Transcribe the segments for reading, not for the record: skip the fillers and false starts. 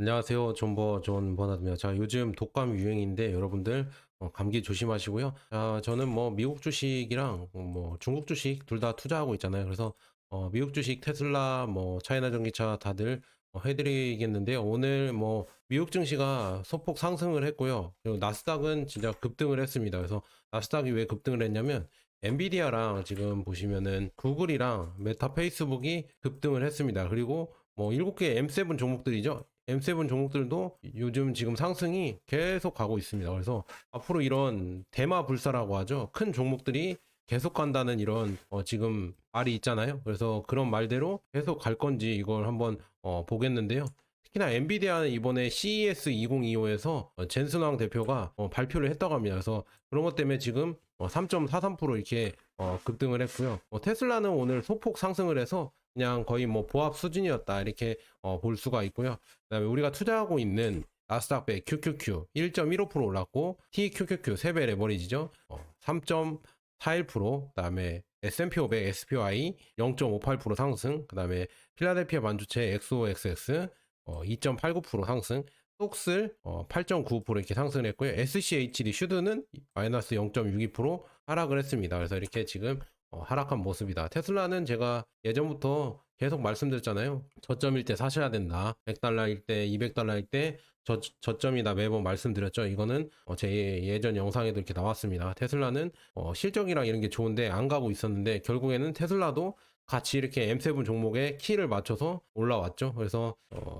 안녕하세요. 존 버나드입니다. 자, 요즘 독감 유행인데 여러분들 감기 조심하시고요. 자, 저는 뭐 미국 주식이랑 뭐 중국 주식 둘 다 투자하고 있잖아요. 그래서 미국 주식 테슬라 뭐 차이나 전기차 다들 해드리겠는데요. 오늘 뭐 미국 증시가 소폭 상승을 했고요. 그리고 나스닥은 진짜 급등을 했습니다. 그래서 나스닥이 왜 급등을 했냐면 엔비디아랑 지금 보시면은 구글이랑 메타 페이스북이 급등을 했습니다. 그리고 뭐 7개 M7 종목들이죠. M7 종목들도 요즘 지금 상승이 계속 가고 있습니다. 그래서 앞으로 이런 대마불사라고 하죠. 큰 종목들이 계속 간다는 이런 지금 말이 있잖아요. 그래서 그런 말대로 계속 갈 건지 이걸 한번 보겠는데요. 특히나 엔비디아는 이번에 CES 2025에서 젠슨왕 대표가 발표를 했다고 합니다. 그래서 그런 것 때문에 지금 3.43% 이렇게 급등을 했고요. 테슬라는 오늘 소폭 상승을 해서 그냥 거의 뭐 보합 수준이었다 이렇게 볼 수가 있고요. 그다음에 우리가 투자하고 있는 나스닥 100 QQQ 1.15% 올랐고 TQQQ 3배 레버리지죠. 3.41%. 그다음에 S&P 500 SPY 0.58% 상승. 그다음에 필라델피아 반도체 XOXX 2.89% 상승. 똑슬 8.95% 이렇게 상승했고요. SCHD 슈드는 마이너스 0.62% 하락을 했습니다. 그래서 이렇게 지금 하락한 모습이다. 테슬라는 제가 예전부터 계속 말씀드렸잖아요. 저점일 때 사셔야 된다. 100달러일 때, 200달러일 때 저점이다 매번 말씀드렸죠. 이거는 제 예전 영상에도 이렇게 나왔습니다. 테슬라는 실적이랑 이런 게 좋은데 안 가고 있었는데 결국에는 테슬라도 같이 이렇게 M7 종목에 키를 맞춰서 올라왔죠. 그래서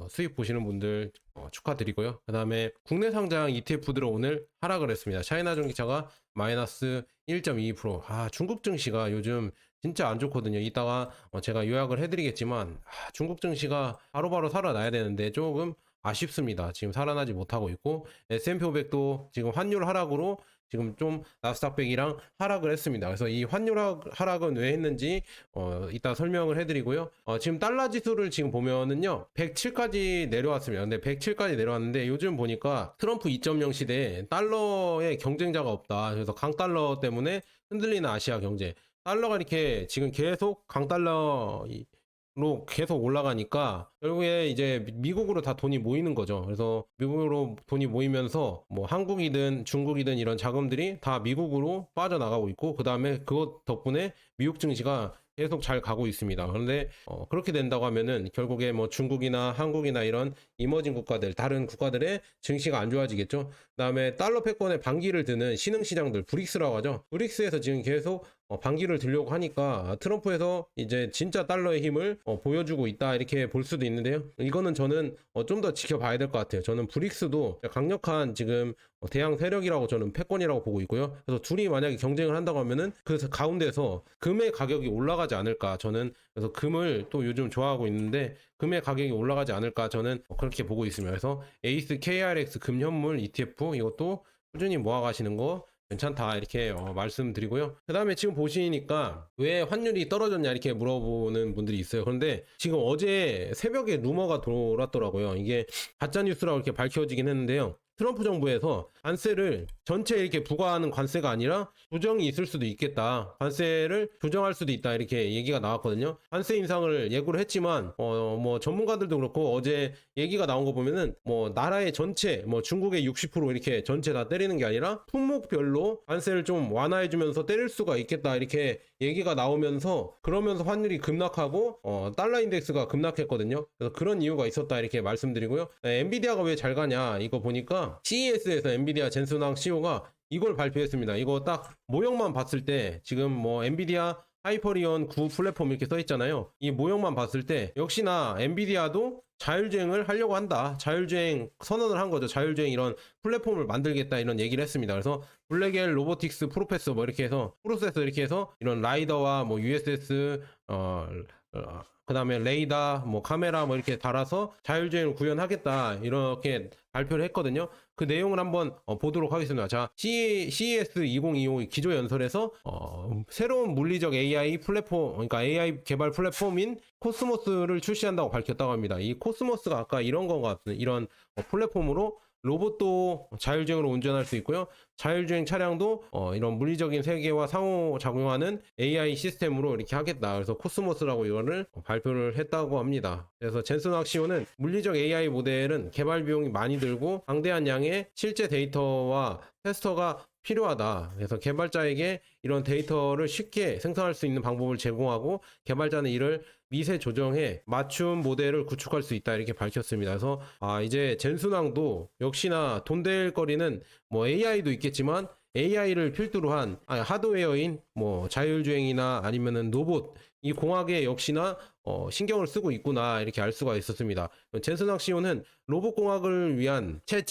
수익 보시는 분들 축하드리고요. 그 다음에 국내 상장 ETF들은 오늘 하락을 했습니다. 차이나 전기차가 마이너스 1.22%. 중국 증시가 요즘 진짜 안 좋거든요. 이따가 제가 요약을 해드리겠지만 중국 증시가 바로바로 살아나야 되는데 조금 아쉽습니다. 지금 살아나지 못하고 있고 S&P 500도 지금 환율 하락으로 지금 좀 나스닥 100이랑 하락을 했습니다. 그래서 이 환율 하락은 왜 했는지 이따 설명을 해드리고요. 지금 달러 지수를 지금 보면은요 107까지 내려왔습니다. 근데 107까지 내려왔는데 요즘 보니까 트럼프 2.0 시대에 달러의 경쟁자가 없다. 그래서 강달러 때문에 흔들리는 아시아 경제. 달러가 이렇게 지금 계속 강달러 로 계속 올라가니까 결국에 이제 미국으로 다 돈이 모이는 거죠. 그래서 미국으로 돈이 모이면서 뭐 한국이든 중국이든 이런 자금들이 다 미국으로 빠져나가고 있고 그 다음에 그것 덕분에 미국 증시가 계속 잘 가고 있습니다. 그런데 그렇게 된다고 하면은 결국에 뭐 중국이나 한국이나 이런 이머징 국가들 다른 국가들의 증시가 안 좋아지겠죠. 그다음에 달러 패권에 반기를 드는 신흥 시장들 브릭스라고 하죠. 브릭스에서 지금 계속 반기를 들려고 하니까 트럼프에서 이제 진짜 달러의 힘을 보여주고 있다 이렇게 볼 수도 있는데요. 이거는 저는 좀 더 지켜봐야 될 것 같아요. 저는 브릭스도 강력한 지금 대양 세력이라고 저는 패권이라고 보고 있고요. 그래서 둘이 만약에 경쟁을 한다고 하면은 그 가운데서 금의 가격이 올라가지 않을까 저는 그래서 금을 또 요즘 좋아하고 있는데 금의 가격이 올라가지 않을까 저는 그렇게 보고 있습니다. 그래서 에이스 KRX 금현물 ETF 이것도 꾸준히 모아가시는 거 괜찮다 이렇게 말씀드리고요. 그 다음에 지금 보시니까 왜 환율이 떨어졌냐 이렇게 물어보는 분들이 있어요. 그런데 지금 어제 새벽에 루머가 돌았더라고요. 이게 가짜뉴스라고 이렇게 밝혀지긴 했는데요. 트럼프 정부에서 관세를 전체 이렇게 부과하는 관세가 아니라 조정이 있을 수도 있겠다. 관세를 조정할 수도 있다. 이렇게 얘기가 나왔거든요. 관세 인상을 예고를 했지만, 뭐 전문가들도 그렇고 어제 얘기가 나온 거 보면은 뭐 나라의 전체, 뭐 중국의 60% 이렇게 전체 다 때리는 게 아니라 품목별로 관세를 좀 완화해주면서 때릴 수가 있겠다. 이렇게 얘기가 나오면서 그러면서 환율이 급락하고 달러 인덱스가 급락했거든요. 그래서 그런 이유가 있었다. 이렇게 말씀드리고요. 엔비디아가 왜 잘 가냐 이거 보니까 CES에서 엔비디아 젠슨왕 CEO가 이걸 발표했습니다. 이거 딱 모형만 봤을 때 지금 뭐 엔비디아 하이퍼리온 9 플랫폼 이렇게 써 있잖아요. 이 모형만 봤을 때 역시나 엔비디아도 자율주행을 하려고 한다. 자율주행 선언을 한 거죠. 자율주행 이런 플랫폼을 만들겠다 이런 얘기를 했습니다. 그래서 블랙엘 로보틱스 프로페서 뭐 이렇게 해서 프로세서 이렇게 해서 이런 라이더와 뭐 USS 그 다음에 레이더, 뭐 카메라 뭐 이렇게 달아서 자율주행을 구현하겠다 이렇게 발표를 했거든요. 그 내용을 한번 보도록 하겠습니다. 자, CES 2025 기조연설에서 새로운 물리적 AI 플랫폼, 그러니까 AI 개발 플랫폼인 코스모스를 출시한다고 밝혔다고 합니다. 이 코스모스가 아까 이런 거 같은 이런 플랫폼으로 로봇도 자율주행으로 운전할 수 있고요. 자율주행 차량도 이런 물리적인 세계와 상호작용하는 AI 시스템으로 이렇게 하겠다. 그래서 코스모스라고 이거를 발표를 했다고 합니다. 그래서 젠슨 악시오는 물리적 AI 모델은 개발 비용이 많이 들고 방대한 양의 실제 데이터와 테스터가 필요하다. 그래서 개발자에게 이런 데이터를 쉽게 생성할 수 있는 방법을 제공하고 개발자는 이를 미세 조정해 맞춤 모델을 구축할 수 있다 이렇게 밝혔습니다. 그래서 이제 젠순왕도 역시나 돈 될 거리는 뭐 AI도 있겠지만 AI를 필두로 한 하드웨어인 뭐 자율주행이나 아니면은 로봇 이 공학에 역시나 신경을 쓰고 있구나 이렇게 알 수가 있었습니다. 젠슨 학시오는 로봇 공학을 위한 챗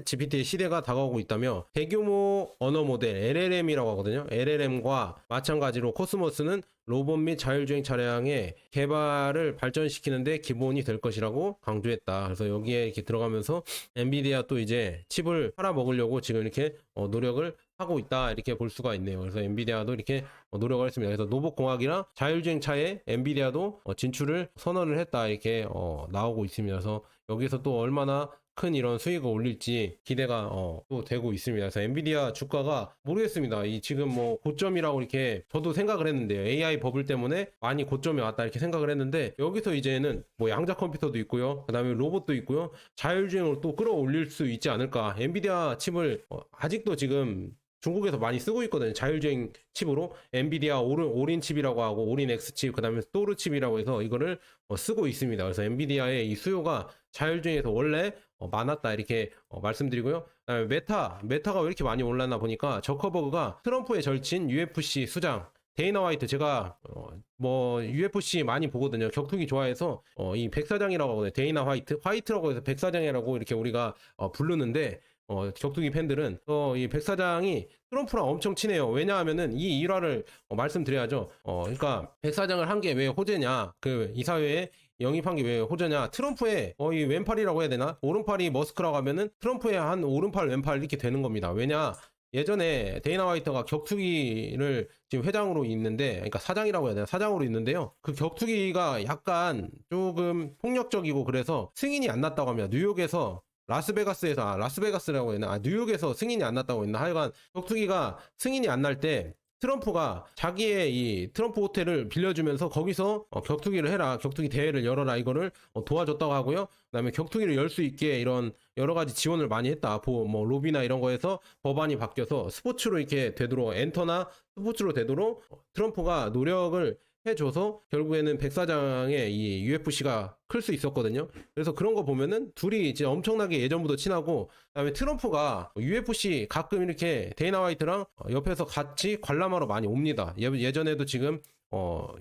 GPT의 시대가 다가오고 있다며 대규모 언어 모델 LLM이라고 하거든요. LLM과 마찬가지로 코스모스는 로봇 및 자율주행 차량의 개발을 발전시키는데 기본이 될 것이라고 강조했다. 그래서 여기에 이렇게 들어가면서 엔비디아 또 이제 칩을 팔아먹으려고 지금 이렇게 노력을 하고 있다 이렇게 볼 수가 있네요. 그래서 엔비디아도 이렇게 노력을 했습니다. 그래서 로봇공학이랑 자율주행차에 엔비디아도 진출을 선언을 했다 이렇게 나오고 있습니다. 그래서 여기서 또 얼마나 큰 이런 수익을 올릴지 기대가 또 되고 있습니다. 그래서 엔비디아 주가가 모르겠습니다. 이 지금 뭐 고점이라고 이렇게 저도 생각을 했는데요. AI 버블 때문에 많이 고점에 왔다 이렇게 생각을 했는데 여기서 이제는 뭐 양자 컴퓨터도 있고요. 그다음에 로봇도 있고요. 자율주행으로 또 끌어올릴 수 있지 않을까. 엔비디아 칩을 아직도 지금 중국에서 많이 쓰고 있거든요. 자율주행 칩으로 엔비디아 오린 칩이라고 하고 오린 X 칩 그다음에 또르 칩이라고 해서 이거를 쓰고 있습니다. 그래서 엔비디아의 이 수요가 자율주행에서 원래 많았다 이렇게 말씀드리고요. 그다음에 메타가 왜 이렇게 많이 올랐나 보니까 저커버그가 트럼프의 절친 UFC 수장 데이나 화이트 제가 뭐 UFC 많이 보거든요. 격투기 좋아해서 이 백사장이라고 하거든요. 데이나 화이트라고 해서 백사장이라고 이렇게 우리가 부르는데 격투기 팬들은 이 백사장이 트럼프랑 엄청 친해요. 왜냐하면은 이 일화를 말씀드려야죠. 그러니까 백사장을 한 게 왜 호재냐? 그 이사회에 영입한 게 왜 호재냐? 트럼프의 이 왼팔이라고 해야 되나? 오른팔이 머스크라고 하면은 트럼프의 한 오른팔 왼팔 이렇게 되는 겁니다. 왜냐? 예전에 데이나 화이트가 격투기를 지금 회장으로 있는데, 그러니까 사장이라고 해야 되나? 사장으로 있는데요. 그 격투기가 약간 조금 폭력적이고 그래서 승인이 안 났다고 합니다. 뉴욕에서 라스베가스라고 했나? 뉴욕에서 승인이 안 났다고 했나? 하여간 격투기가 승인이 안 날 때 트럼프가 자기의 이 트럼프 호텔을 빌려주면서 거기서 격투기를 해라, 격투기 대회를 열어라 이거를 도와줬다고 하고요. 그다음에 격투기를 열 수 있게 이런 여러 가지 지원을 많이 했다. 뭐 로비나 이런 거에서 법안이 바뀌어서 스포츠로 이렇게 되도록 엔터나 스포츠로 되도록 트럼프가 노력을 해줘서 결국에는 백사장의 이 UFC가 클 수 있었거든요. 그래서 그런 거 보면은 둘이 이제 엄청나게 예전부터 친하고 그다음에 트럼프가 UFC 가끔 이렇게 데이나 화이트랑 옆에서 같이 관람하러 많이 옵니다. 예전에도 지금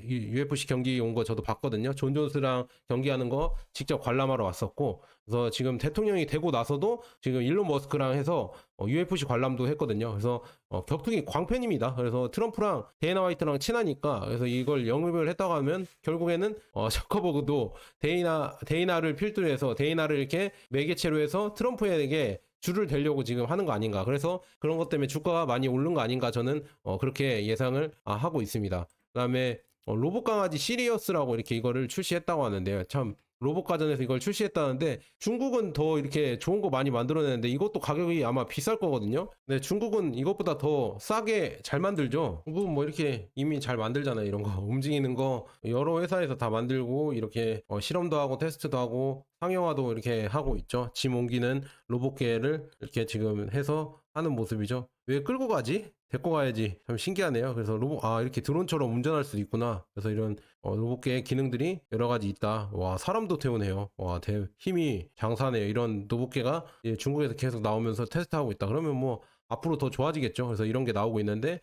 UFC 경기 온 거 저도 봤거든요. 존 존스랑 경기하는 거 직접 관람하러 왔었고, 그래서 지금 대통령이 되고 나서도 지금 일론 머스크랑 해서 UFC 관람도 했거든요. 그래서 격투기 광팬입니다. 그래서 트럼프랑 데이나 화이트랑 친하니까 그래서 이걸 영입을 했다고 하면 결국에는 저커버그도 데이나를 필두로 해서 데이나를 이렇게 매개체로 해서 트럼프에게 줄을 대려고 지금 하는 거 아닌가. 그래서 그런 것 때문에 주가가 많이 오른 거 아닌가 저는 그렇게 예상을 하고 있습니다. 그다음에 로봇 강아지 시리어스라고 이렇게 이거를 출시했다고 하는데요. 참 로봇 가전에서 이걸 출시했다는데 중국은 더 이렇게 좋은 거 많이 만들어내는데 이것도 가격이 아마 비쌀 거거든요. 근데 중국은 이것보다 더 싸게 잘 만들죠. 중국은 뭐 이렇게 이미 잘 만들잖아요. 이런 거 움직이는 거 여러 회사에서 다 만들고 이렇게 실험도 하고 테스트도 하고 상용화도 이렇게 하고 있죠. 짐 옮기는 로봇계를 이렇게 지금 해서 하는 모습이죠. 왜 끌고 가지? 데리고 가야지. 참 신기하네요. 그래서 이렇게 드론처럼 운전할 수도 있구나. 그래서 이런 로봇계의 기능들이 여러 가지 있다. 와, 사람도 태우네요. 와, 힘이 장사네요. 이런 로봇계가 중국에서 계속 나오면서 테스트하고 있다. 그러면 뭐 앞으로 더 좋아지겠죠. 그래서 이런 게 나오고 있는데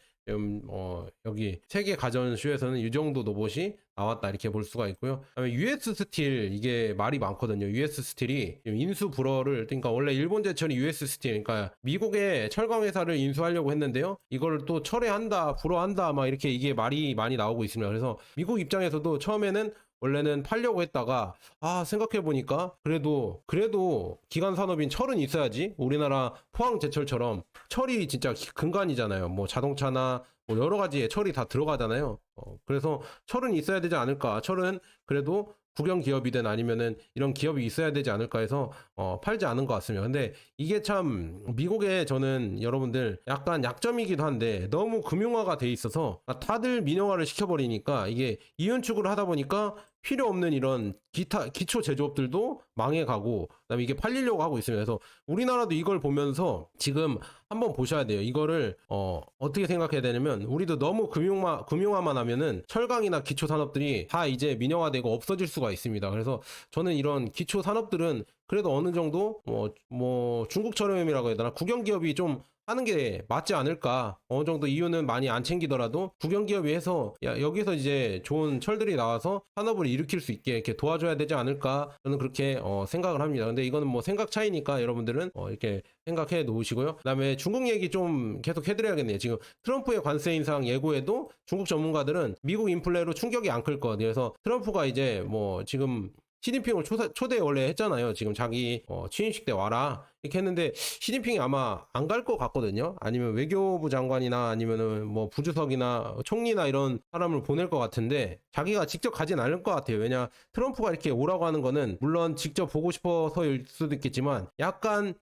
여기 세계 가전쇼에서는 이 정도 로봇이 나왔다 이렇게 볼 수가 있고요. 그다음에 US 스틸 이게 말이 많거든요. US 스틸이 인수 불허를 그러니까 원래 일본 제철이 US 스틸 그러니까 미국의 철강 회사를 인수하려고 했는데요. 이걸 또 철회한다, 불허한다 막 이렇게 이게 말이 많이 나오고 있습니다. 그래서 미국 입장에서도 처음에는 원래는 팔려고 했다가 생각해보니까 그래도 기간 산업인 철은 있어야지. 우리나라 포항제철처럼 철이 진짜 근간이잖아요. 뭐 자동차나 뭐 여러 가지에 철이 다 들어가잖아요. 그래서 철은 있어야 되지 않을까. 철은 그래도 국영 기업이든 아니면은 이런 기업이 있어야 되지 않을까 해서 팔지 않은 것 같습니다. 근데 이게 참 미국에 저는 여러분들 약간 약점이기도 한데 너무 금융화가 돼 있어서 다들 민영화를 시켜버리니까 이게 이윤축을 하다 보니까 필요 없는 이런 기타 기초 제조업들도 망해가고 그다음에 이게 팔리려고 하고 있습니다. 그래서 우리나라도 이걸 보면서 지금 한번 보셔야 돼요. 이거를 어떻게 생각해야 되냐면 우리도 너무 금융화만 하면은 철강이나 기초 산업들이 다 이제 민영화되고 없어질 수가 있습니다. 그래서 저는 이런 기초 산업들은 그래도 어느 정도 뭐 중국처럼이라고 해야 되나 국영 기업이 좀 하는 게 맞지 않을까. 어느 정도 이유는 많이 안 챙기더라도 국영기업이 해서 여기서 이제 좋은 철들이 나와서 산업을 일으킬 수 있게 이렇게 도와줘야 되지 않을까. 저는 그렇게 생각을 합니다. 근데 이거는 뭐 생각 차이니까 여러분들은 이렇게 생각해 놓으시고요. 그다음에 중국 얘기 좀 계속 해드려야겠네요. 지금 트럼프의 관세 인상 예고에도 중국 전문가들은 미국 인플레로 충격이 안 클 것. 그래서 트럼프가 이제 뭐 지금 시진핑을 초대 원래 했잖아요. 지금 자기 취임식 때 와라 이렇게 했는데 시진핑이 아마 안 갈 것 같거든요. 아니면 외교부 장관이나 아니면은 뭐 부주석이나 총리나 이런 사람을 보낼 것 같은데 자기가 직접 가진 않을 것 같아요. 왜냐 트럼프가 이렇게 오라고 하는 거는 물론 직접 보고 싶어서일 수도 있겠지만 약간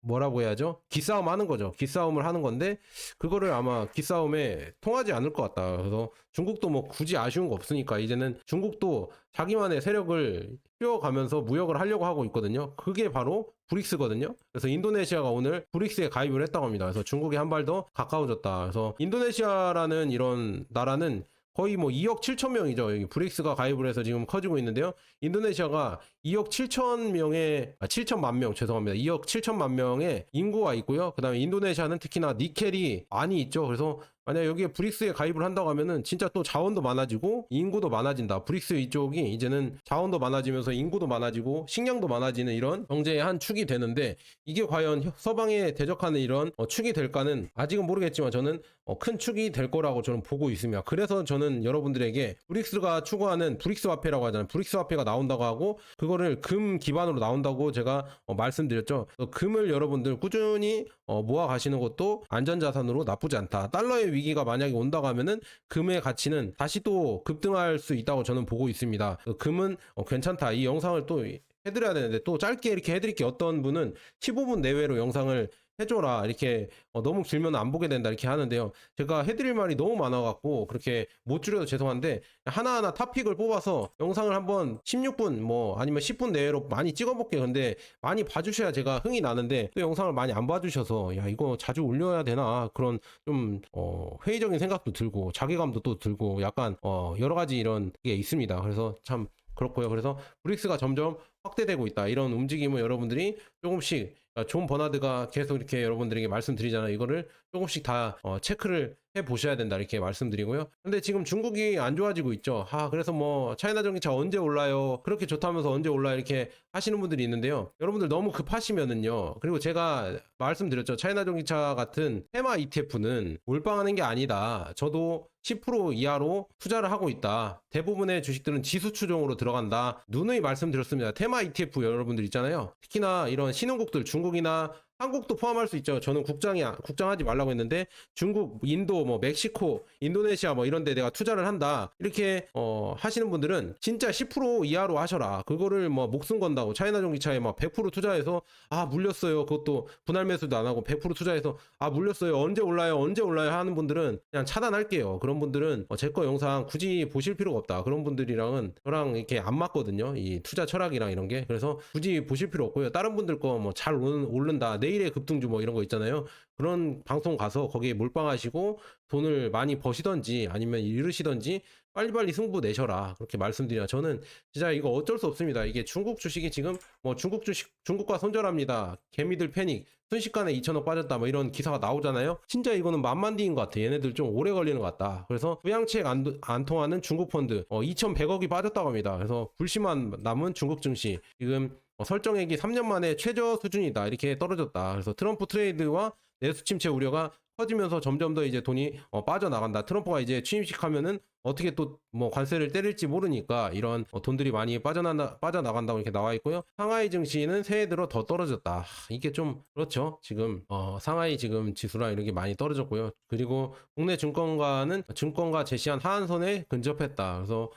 뭐라고 해야죠? 기싸움 하는 거죠. 기싸움을 하는 건데 그거를 아마 기싸움에 통하지 않을 것 같다. 그래서 중국도 뭐 굳이 아쉬운 거 없으니까 이제는 중국도 자기만의 세력을 키워가면서 무역을 하려고 하고 있거든요. 그게 바로 브릭스거든요. 그래서 인도네시아가 오늘 브릭스에 가입을 했다고 합니다. 그래서 중국이 한 발 더 가까워졌다. 그래서 인도네시아라는 이런 나라는 거의 뭐 2억 7천 명이죠. 여기 브릭스가 가입을 해서 지금 커지고 있는데요. 인도네시아가 2억 7천 명의 7천만 명 죄송합니다. 2억 7천만 명의 인구가 있고요. 그다음에 인도네시아는 특히나 니켈이 많이 있죠. 그래서 만약 여기에 브릭스에 가입을 한다고 하면은 진짜 또 자원도 많아지고 인구도 많아진다. 브릭스 이쪽이 이제는 자원도 많아지면서 인구도 많아지고 식량도 많아지는 이런 경제의 한 축이 되는데 이게 과연 서방에 대적하는 이런 축이 될까는 아직은 모르겠지만 저는 큰 축이 될 거라고 저는 보고 있습니다. 그래서 저는 여러분들에게 브릭스가 추구하는 브릭스 화폐라고 하잖아요. 브릭스 화폐가 나온다고 하고 그거를 금 기반으로 나온다고 제가 말씀드렸죠. 금을 여러분들 꾸준히 모아 가시는 것도 안전자산으로 나쁘지 않다. 달러의 위기가 만약에 온다고 하면은 금의 가치는 다시 또 급등할 수 있다고 저는 보고 있습니다. 금은 괜찮다. 이 영상을 또 해드려야 되는데 또 짧게 이렇게 해드릴게요. 어떤 분은 15분 내외로 영상을 해줘라 이렇게 너무 길면 안 보게 된다 이렇게 하는데요. 제가 해드릴 말이 너무 많아갖고 그렇게 못 줄여도 죄송한데 하나하나 토픽을 뽑아서 영상을 한번 16분 뭐 아니면 10분 내외로 많이 찍어볼게요. 근데 많이 봐주셔야 제가 흥이 나는데 또 영상을 많이 안 봐주셔서 야 이거 자주 올려야 되나 그런 좀 회의적인 생각도 들고 자괴감도 또 들고 약간 여러 가지 이런 게 있습니다. 그래서 참 그렇고요. 그래서 브릭스가 점점 확대되고 있다. 이런 움직임을 여러분들이 조금씩 존 버나드가 계속 이렇게 여러분들에게 말씀드리잖아요. 이거를 조금씩 다 체크를 해 보셔야 된다 이렇게 말씀드리고요. 근데 지금 중국이 안 좋아지고 있죠. 그래서 뭐 차이나 전기차 언제 올라요? 그렇게 좋다면서 언제 올라 이렇게 하시는 분들이 있는데요. 여러분들 너무 급하시면은요. 그리고 제가 말씀드렸죠. 차이나 전기차 같은 테마 ETF는 몰빵하는 게 아니다. 저도 10% 이하로 투자를 하고 있다. 대부분의 주식들은 지수 추종으로 들어간다. 누누이 말씀드렸습니다. 테마 ETF 여러분들 있잖아요. 특히나 이런 신흥국들 중국이나 한국도 포함할 수 있죠. 저는 국장하지 말라고 했는데 중국, 인도, 뭐 멕시코, 인도네시아 뭐 이런 데 내가 투자를 한다. 이렇게 하시는 분들은 진짜 10% 이하로 하셔라. 그거를 뭐 목숨 건다고 차이나 전기차에 막 100% 투자해서 물렸어요. 그것도 분할 매수도 안 하고 100% 투자해서 물렸어요. 언제 올라요? 하는 분들은 그냥 차단할게요. 그런 분들은 제 거 영상 굳이 보실 필요가 없다. 그런 분들이랑은 저랑 이렇게 안 맞거든요. 이 투자 철학이랑 이런 게. 그래서 굳이 보실 필요 없고요. 다른 분들 거 뭐 잘 오른다. 내일의 급등주 뭐 이런 거 있잖아요. 그런 방송 가서 거기에 몰빵하시고 돈을 많이 버시던지 아니면 잃으시던지 빨리빨리 승부 내셔라. 그렇게 말씀드려. 저는 진짜 이거 어쩔 수 없습니다. 이게 중국 주식이 지금 뭐 중국 주식 중국과 손절합니다. 개미들 패닉. 순식간에 2천억 빠졌다 뭐 이런 기사가 나오잖아요. 진짜 이거는 만만디인 것 같아. 얘네들 좀 오래 걸리는 것 같다. 그래서 부양책 안 통하는 중국 펀드 2,100억이 빠졌다고 합니다. 그래서 불씨만 남은 중국 증시 지금 설정액이 3년 만에 최저 수준이다. 이렇게 떨어졌다. 그래서 트럼프 트레이드와 내수 침체 우려가 커지면서 점점 더 이제 돈이 빠져나간다. 트럼프가 이제 취임식 하면은 어떻게 또 뭐 관세를 때릴지 모르니까 이런 돈들이 많이 빠져나간다고 이렇게 나와 있고요. 상하이 증시는 새해 들어 더 떨어졌다. 이게 좀 그렇죠. 지금 상하이 지금 지수랑 이런 게 많이 떨어졌고요. 그리고 국내 증권가 제시한 하한선에 근접했다. 그래서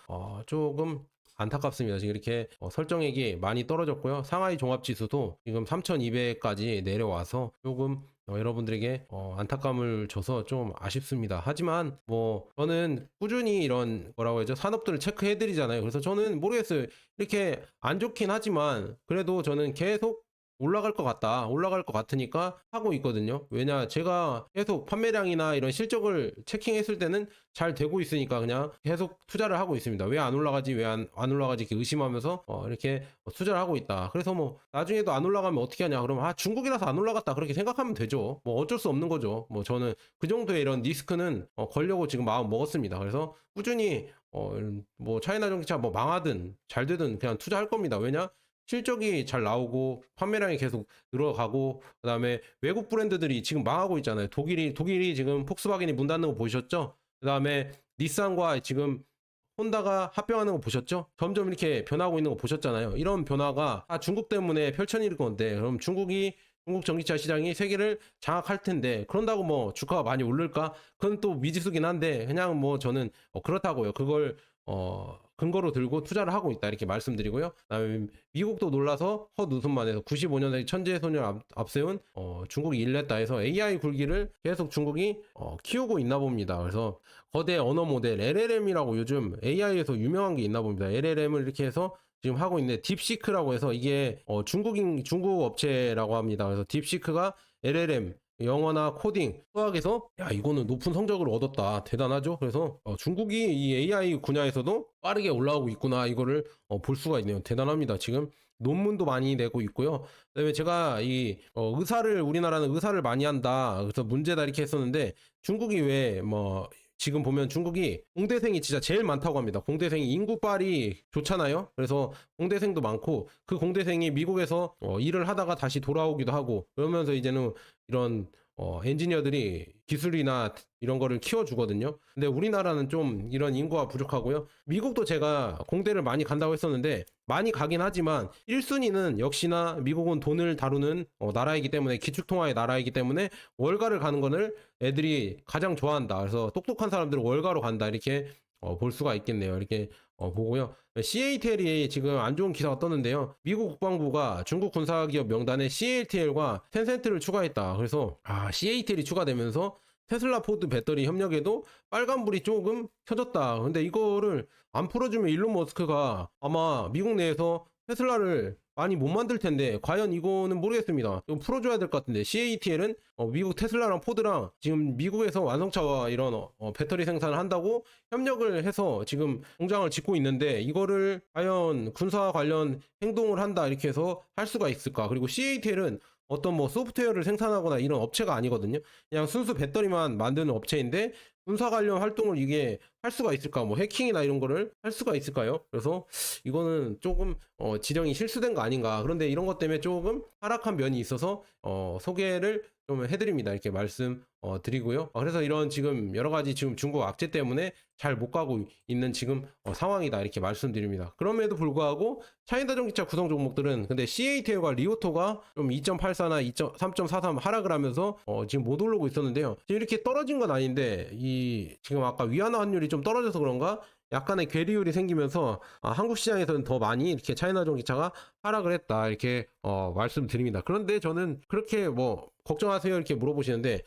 조금 안타깝습니다. 지금 이렇게 설정액이 많이 떨어졌고요. 상하이 종합지수도 지금 3200까지 내려와서 조금 여러분들에게 안타까움을 줘서 좀 아쉽습니다. 하지만 뭐 저는 꾸준히 이런 뭐라고 해야죠? 산업들을 체크해 드리잖아요. 그래서 저는 모르겠어요. 이렇게 안 좋긴 하지만 그래도 저는 계속 올라갈 것 같다. 올라갈 것 같으니까 하고 있거든요. 왜냐, 제가 계속 판매량이나 이런 실적을 체킹했을 때는 잘 되고 있으니까 그냥 계속 투자를 하고 있습니다. 왜 안 올라가지? 왜 안 올라가지? 이렇게 의심하면서 이렇게 투자를 하고 있다. 그래서 뭐 나중에도 안 올라가면 어떻게 하냐? 그러면 중국이라서 안 올라갔다. 그렇게 생각하면 되죠. 뭐 어쩔 수 없는 거죠. 뭐 저는 그 정도의 이런 리스크는 걸려고 지금 마음 먹었습니다. 그래서 꾸준히 뭐 차이나 전기차 뭐 망하든 잘 되든 그냥 투자할 겁니다. 왜냐? 실적이 잘 나오고 판매량이 계속 늘어가고 그다음에 외국 브랜드들이 지금 망하고 있잖아요. 독일이 지금 폭스바겐이 문 닫는 거 보셨죠? 그다음에 닛산과 지금 혼다가 합병하는 거 보셨죠? 점점 이렇게 변하고 있는 거 보셨잖아요. 이런 변화가 다 중국 때문에 펼쳐질 건데 그럼 중국 전기차 시장이 세계를 장악할 텐데 그런다고 뭐 주가가 많이 오를까? 그건 또 미지수긴 한데 그냥 뭐 저는 그렇다고요. 그걸 근거로 들고 투자를 하고 있다 이렇게 말씀드리고요. 그다음에 미국도 놀라서 헛웃음만 해서 95년에 천재의 소녀를 앞세운 중국이 일냈다 해서 AI 굴기를 계속 중국이 키우고 있나 봅니다. 그래서 거대 언어 모델 LLM이라고 요즘 AI에서 유명한 게 있나 봅니다. LLM을 이렇게 해서 지금 하고 있는데 딥시크라고 해서 이게 중국 업체라고 합니다. 그래서 딥시크가 LLM 영어나 코딩, 수학에서 야 이거는 높은 성적을 얻었다. 대단하죠. 그래서 중국이 이 AI 분야에서도 빠르게 올라오고 있구나. 이거를 볼 수가 있네요. 대단합니다. 지금 논문도 많이 내고 있고요. 그다음에 제가 이 우리나라는 의사를 많이 한다. 그래서 문제다 이렇게 했었는데 중국이 왜 뭐 지금 보면 중국이 공대생이 진짜 제일 많다고 합니다. 공대생이 인구빨이 좋잖아요. 그래서 공대생도 많고 그 공대생이 미국에서 일을 하다가 다시 돌아오기도 하고 그러면서 이제는 이런 엔지니어들이 기술이나 이런 거를 키워주거든요. 근데 우리나라는 좀 이런 인구가 부족하고요. 미국도 제가 공대를 많이 간다고 했었는데 많이 가긴 하지만 1순위는 역시나 미국은 돈을 다루는 나라이기 때문에 기축통화의 나라이기 때문에 월가를 가는 거를 애들이 가장 좋아한다. 그래서 똑똑한 사람들은 월가로 간다. 이렇게 볼 수가 있겠네요. 이렇게 보고요. CATL이 지금 안 좋은 기사가 떴는데요. 미국 국방부가 중국 군사기업 명단에 CATL과 텐센트를 추가했다. 그래서 CATL이 추가되면서 테슬라 포드 배터리 협력에도 빨간불이 조금 켜졌다. 근데 이거를 안 풀어주면 일론 머스크가 아마 미국 내에서 테슬라를 많이 못 만들 텐데 과연 이거는 모르겠습니다. 이거 풀어줘야 될 것 같은데 CATL은 미국 테슬라랑 포드랑 지금 미국에서 완성차와 이런 배터리 생산을 한다고 협력을 해서 지금 공장을 짓고 있는데 이거를 과연 군사 관련 행동을 한다 이렇게 해서 할 수가 있을까? 그리고 CATL은 어떤 뭐 소프트웨어를 생산하거나 이런 업체가 아니거든요. 그냥 순수 배터리만 만드는 업체인데 군사 관련 활동을 이게 할 수가 있을까? 뭐 해킹이나 이런 거를 할 수가 있을까요? 그래서 이거는 조금 지령이 실수된 거 아닌가. 그런데 이런 것 때문에 조금 하락한 면이 있어서 소개를 좀 해드립니다. 이렇게 말씀 드리고요. 그래서 이런 지금 여러 가지 지금 중국 악재 때문에 잘 못 가고 있는 지금 상황이다 이렇게 말씀드립니다. 그럼에도 불구하고 차이나 전기차 구성 종목들은 근데 CATL과 리오토가 좀 2.84나 3.43 하락을 하면서 지금 못 오르고 있었는데요. 지금 이렇게 떨어진 건 아닌데 지금 아까 위안화 환율이 좀 떨어져서 그런가 약간의 괴리율이 생기면서 한국 시장에서는 더 많이 이렇게 차이나 전기차가 하락을 했다 이렇게 말씀드립니다. 그런데 저는 그렇게 뭐 걱정하세요 이렇게 물어보시는데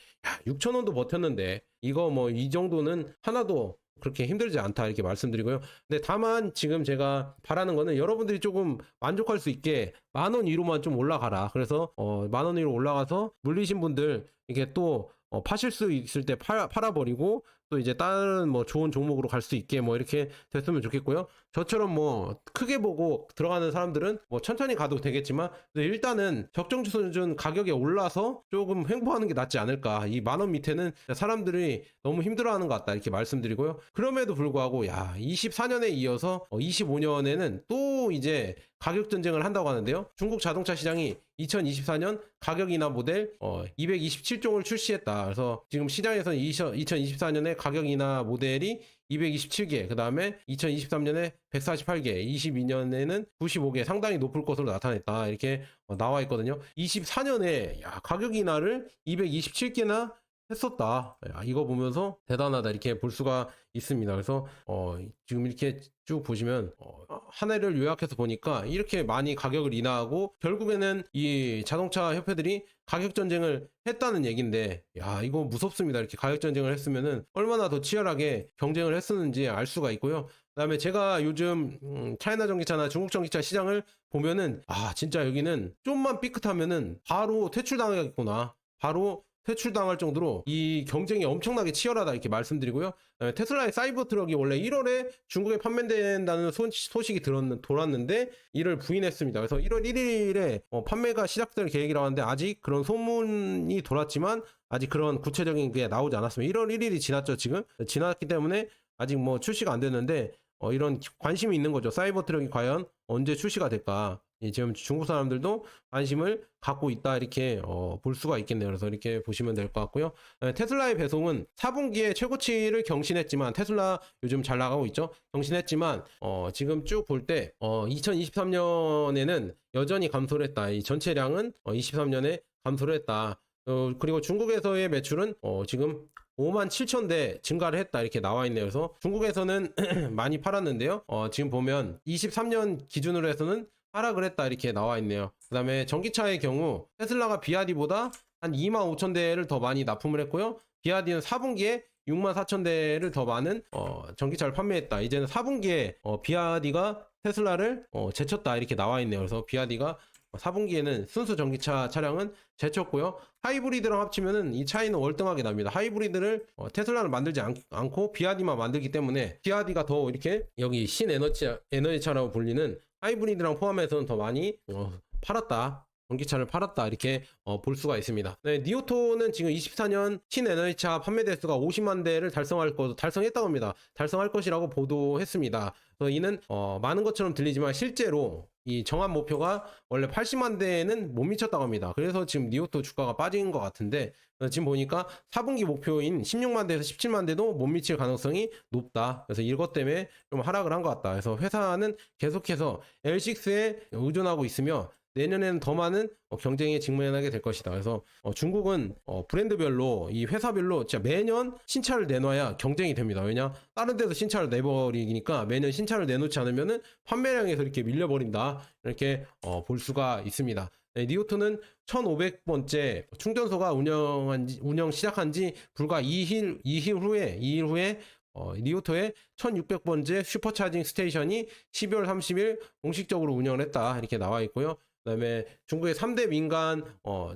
6,000원도 버텼는데 이거 뭐 이 정도는 하나도 그렇게 힘들지 않다 이렇게 말씀드리고요. 근데 다만 지금 제가 바라는 거는 여러분들이 조금 만족할 수 있게 10,000원 위로만 좀 올라가라. 그래서 10,000원 위로 올라가서 물리신 분들 이게 또 파실 수 있을 때 팔아버리고 또 이제 다른 뭐 좋은 종목으로 갈 수 있게 뭐 이렇게 됐으면 좋겠고요. 저처럼 뭐 크게 보고 들어가는 사람들은 뭐 천천히 가도 되겠지만 일단은 적정 수준 가격에 올라서 조금 횡보하는 게 낫지 않을까. 이 10,000원 밑에는 사람들이 너무 힘들어하는 것 같다 이렇게 말씀드리고요. 그럼에도 불구하고 24년에 이어서 25년에는 또 이제 가격 전쟁을 한다고 하는데요. 중국 자동차 시장이 2024년 가격 인하 모델 227종을 출시했다. 그래서 지금 시장에서는 2024년에 가격 인하 모델이 227개, 그 다음에 2023년에 148개, 22년에는 95개, 상당히 높을 것으로 나타냈다. 이렇게 나와 있거든요. 24년에 가격 인하를 227개나 했었다. 이거 보면서 대단하다 이렇게 볼 수가 있습니다. 그래서 지금 이렇게 쭉 보시면 한 해를 요약해서 보니까 이렇게 많이 가격을 인하하고 결국에는 이 자동차 협회들이 가격 전쟁을 했다는 얘기인데, 야, 이거 무섭습니다. 이렇게 가격 전쟁을 했으면은 얼마나 더 치열하게 경쟁을 했었는지 알 수가 있고요. 그다음에 제가 요즘 차이나 전기차나 중국 전기차 시장을 보면은, 아, 진짜 여기는 좀만 삐끗하면은 바로 퇴출당하겠구나, 바로 퇴출당할 정도로 이 경쟁이 엄청나게 치열하다 이렇게 말씀드리고요. 테슬라의 사이버 트럭이 원래 1월에 중국에 판매된다는 소식이 돌았는데 이를 부인했습니다. 그래서 1월 1일에 판매가 시작될 계획이라고 하는데 아직 그런 소문이 돌았지만 아직 그런 구체적인 게 나오지 않았습니다. 1월 1일이 지났죠. 지금 지났기 때문에 아직 뭐 출시가 안 됐는데 이런 관심이 있는 거죠. 사이버 트럭이 과연 언제 출시가 될까? 지금 중국 사람들도 관심을 갖고 있다 이렇게 볼 수가 있겠네요. 그래서 이렇게 보시면 될 것 같고요. 테슬라의 배송은 4분기에 최고치를 경신했지만, 테슬라 요즘 잘 나가고 있죠. 경신했지만 지금 쭉 볼 때 2023년에는 여전히 감소를 했다. 이 전체량은 23년에 감소를 했다. 그리고 중국에서의 매출은 지금 57,000대 증가를 했다 이렇게 나와 있네요. 그래서 중국에서는 많이 팔았는데요. 지금 보면 23년 기준으로 해서는 하락을 했다 이렇게 나와 있네요. 그 다음에 전기차의 경우 테슬라가 비아디보다 한 25,000대를 더 많이 납품을 했고요. 비아디는 4분기에 64,000대를 더 많은 전기차를 판매했다. 이제는 4분기에 비아디가 테슬라를 제쳤다 이렇게 나와 있네요. 그래서 비아디가 4분기에는 순수 전기차 차량은 제쳤고요. 하이브리드랑 합치면은 이 차이는 월등하게 납니다. 하이브리드를 테슬라는 만들지 않고 비아디만 만들기 때문에 비아디가 더 이렇게 여기 에너지차라고 불리는 하이브리드랑 포함해서는 더 많이 팔았다. 전기차를 팔았다 이렇게 볼 수가 있습니다. 네, 니오토는 지금 24년 신에너지차 판매 대수가 50만 대를 달성했다고 합니다. 달성할 것이라고 보도했습니다. 그래서 이는 많은 것처럼 들리지만 실제로 이 정한 목표가 원래 80만 대에는 못 미쳤다고 합니다. 그래서 지금 니오토 주가가 빠진 것 같은데, 지금 보니까 4분기 목표인 16만 대에서 17만 대도 못 미칠 가능성이 높다. 그래서 이것 때문에 좀 하락을 한 것 같다. 그래서 회사는 계속해서 L6에 의존하고 있으며 내년에는 더 많은 경쟁에 직면하게 될 것이다. 그래서 중국은 브랜드별로, 이 회사별로 진짜 매년 신차를 내놔야 경쟁이 됩니다. 왜냐? 다른 데서 신차를 내버리니까 매년 신차를 내놓지 않으면은 판매량에서 이렇게 밀려버린다. 이렇게 볼 수가 있습니다. 네, 니오토는 1,500번째 충전소가 운영 시작한 지 불과 2일 후에 니오토의 1,600번째 슈퍼차징 스테이션이 12월 30일 공식적으로 운영을 했다. 이렇게 나와 있고요. 그다음에 중국의 3대 민간